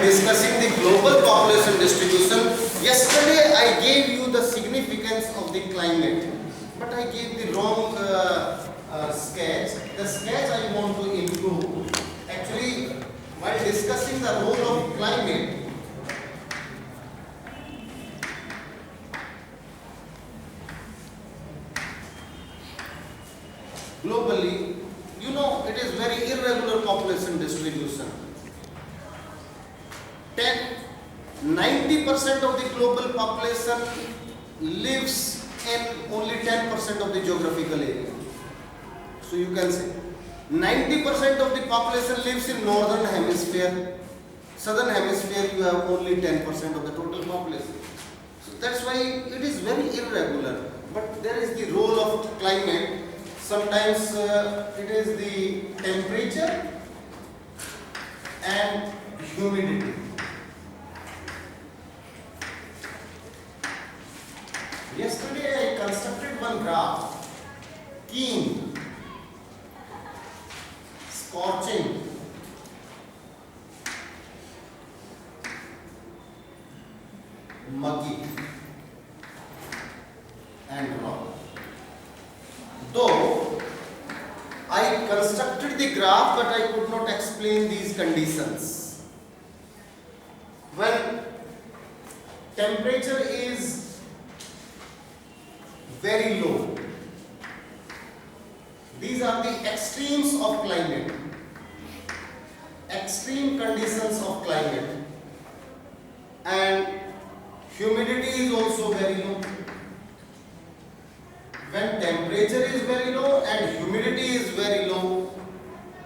discussing the global population distribution. Yesterday I gave you the significance of the climate, but I gave the wrong sketch. The sketch I want to improve. Actually, while discussing the role of climate, globally, you know, it is very irregular population distribution. 90% of the global population lives in only 10% of the geographical area. So you can say 90% of the population lives in northern hemisphere. Southern hemisphere you have only 10% of the total population. So that's why it is very irregular. But there is the role of climate. Sometimes it is the temperature and humidity. Yesterday I constructed one graph. Keen, scorching, muggy, and raw. Though I constructed the graph, but I could not explain these conditions. When temperature is very low, these are the extremes of climate, extreme conditions of climate, and humidity is also very low. When temperature is very low and humidity is very low,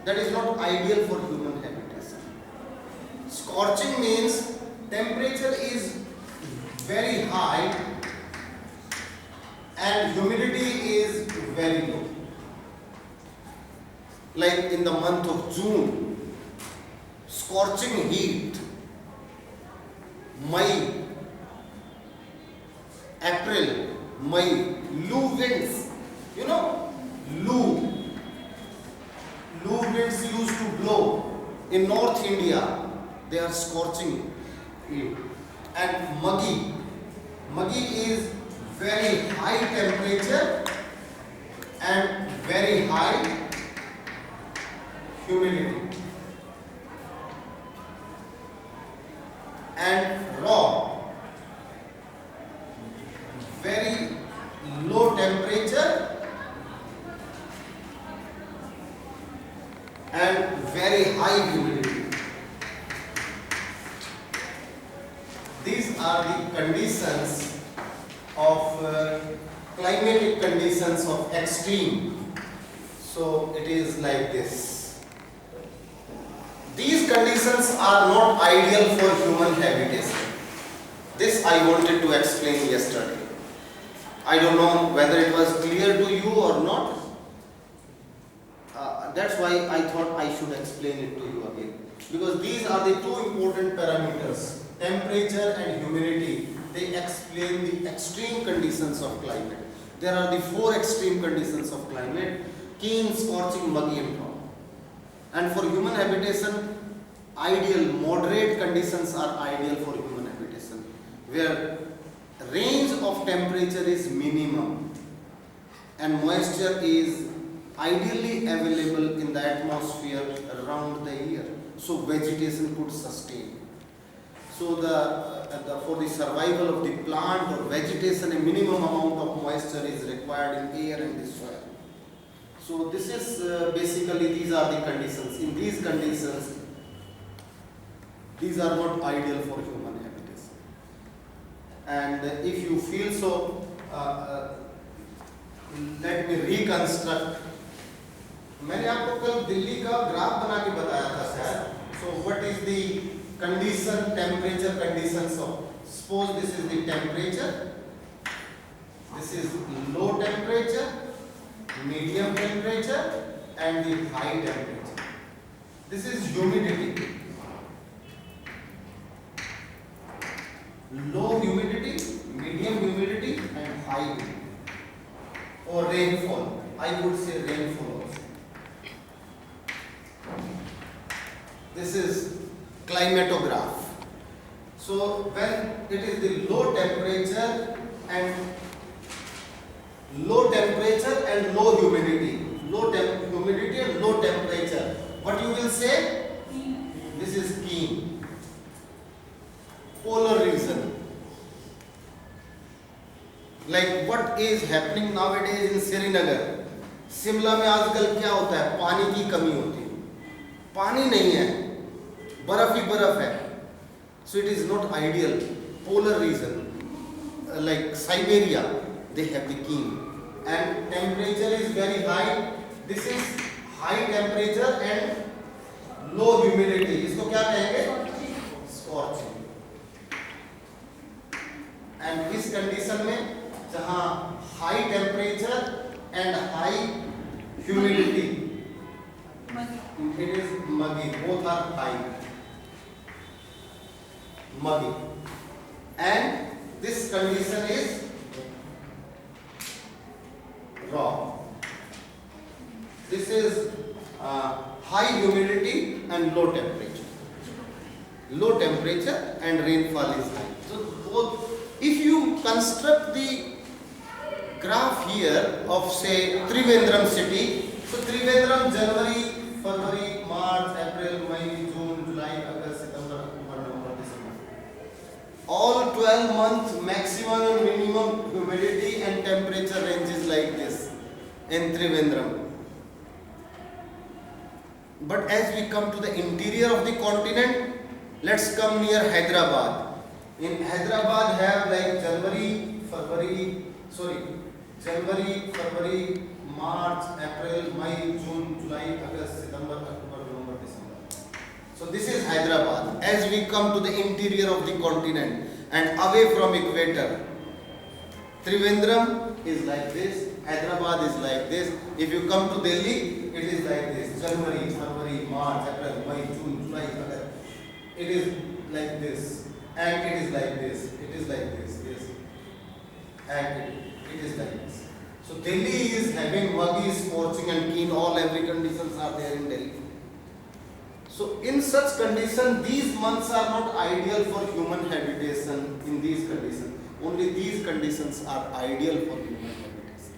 that is not ideal for human habitation. Scorching means temperature is very high and humidity is very low. Like in the month of June, scorching heat. May, April, May, Lu winds. You know, Lu winds used to blow in North India. They are scorching heat. And muggy is very high temperature and very high humidity. And raw, very low temperature and very high humidity. These are the conditions of climatic conditions of extreme. So it is like this. These conditions are not ideal for human habitation. This I wanted to explain yesterday. I don't know whether it was clear to you or not. That's why I thought I should explain it to you again. Because these are the two important parameters, temperature and humidity. They explain the extreme conditions of climate. There are the four extreme conditions of climate: keen, scorching, muggy, and raw. And for human habitation, ideal, moderate conditions are ideal for human habitation, where range of temperature is minimum and moisture is ideally available in the atmosphere around the year, so vegetation could sustain. So for the survival of the plant or vegetation, a minimum amount of moisture is required in air and the soil. So this is basically, these are the conditions. In these conditions, these are not ideal for human habitation. And if you feel so, let me reconstruct. मैंने आपको कल दिल्ली का graph बना के बताया था शायद. So what is the condition, temperature conditions of? Suppose this is the temperature. This is low temperature, medium temperature, and the high temperature. This is humidity. Low humidity, medium humidity, and high humidity. Or rainfall. I would say rainfall also. This is climatograph. So when it is the low temperature and low humidity, humidity and low temperature, what you will say? This is keen. Polar region. Like what is happening nowadays in Srinagar. Shimla में आजकल क्या होता है? पानी की कमी होती है, पानी नहीं है, बर्फ ही बर्फ है. So it is not ideal. Polar region, like Siberia, they have the keen, and temperature is very high. This is high temperature and low humidity. इसको क्या कहेंगे? Scorching. And इस कंडीशन में जहाँ high temperature and high humidity, it is muggy. Both are high. Muggy. And this condition is raw. This is high humidity and low temperature. Low temperature and rainfall is high. So both, if you construct the graph here of say Trivandrum city, so Trivandrum January, February, March, April, May, June, July, August, September, October, November, December. All 12 months maximum and minimum humidity and temperature ranges like this in Trivandrum. But as we come to the interior of the continent, let's come near Hyderabad. In Hyderabad have like January, February, March, April, May, June, July, August, September, October, November, December. So this is Hyderabad. As we come to the interior of the continent and away from equator, Trivandrum is like this, Hyderabad is like this. If you come to Delhi, it is like this: January, February, March, April, May, June, July, August. It is like this, and it is like this. It is like this, and it is like this. So Delhi is having muggy, scorching, and keen. Every conditions are there in Delhi. So in such condition, these months are not ideal for human habitation. In these conditions, only these conditions are ideal for human habitation.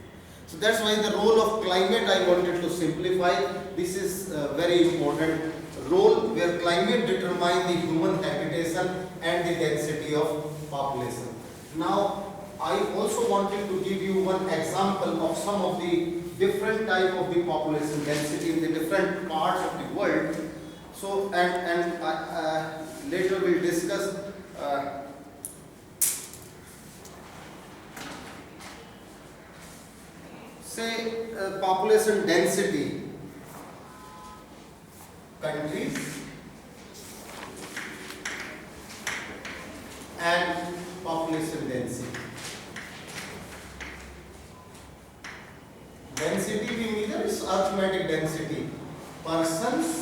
So that's why the role of climate I wanted to simplify. This is a very important role where climate determines the human habitation and the density of population. Now I also wanted to give you one example of some of the different type of the population density in the different parts of the world. So and later we'll discuss say population density, countries and population density. Density we measure is arithmetic density, persons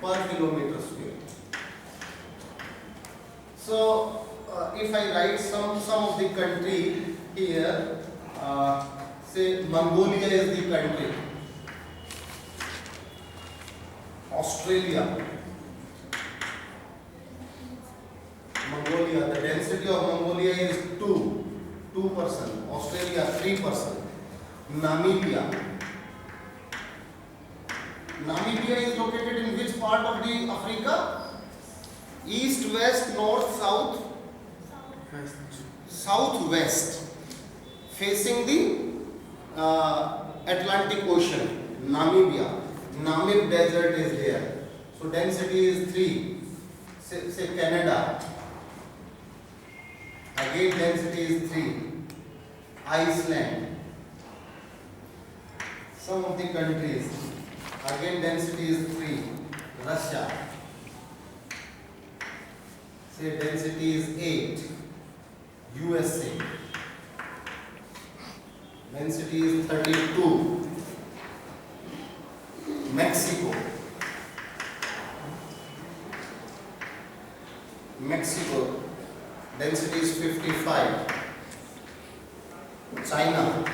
per kilometer square. So if I write some of the country here, say Mongolia is the country, Australia, Mongolia, the density of Mongolia is 2%, Australia 3%, Namibia is located in which part of the Africa? East, west, north, south? Southwest, facing the Atlantic Ocean. Namibia, Namib Desert is there. So density is 3. Say Canada. Again density is 3. Iceland. Some of the countries. Again density is 3. Russia. Say density is 8. USA. Density is 32. Mexico. Density is 55. China.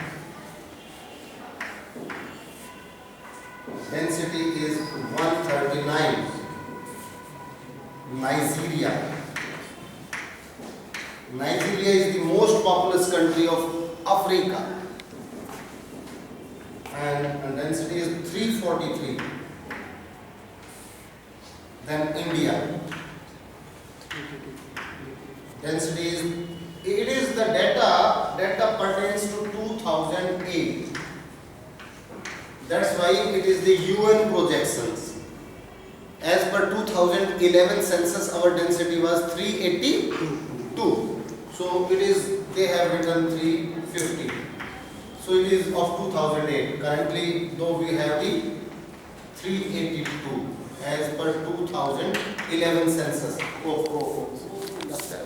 Density is 139. Nigeria. Nigeria is the most populous country of Africa, and density is 343. Then India. Density is, it is the data pertains to 2008. That's why it is the UN projections. As per 2011 census, our density was 382. So it is, they have written 350. So it is of 2008. Currently, though we have the 382 as per 2011 census.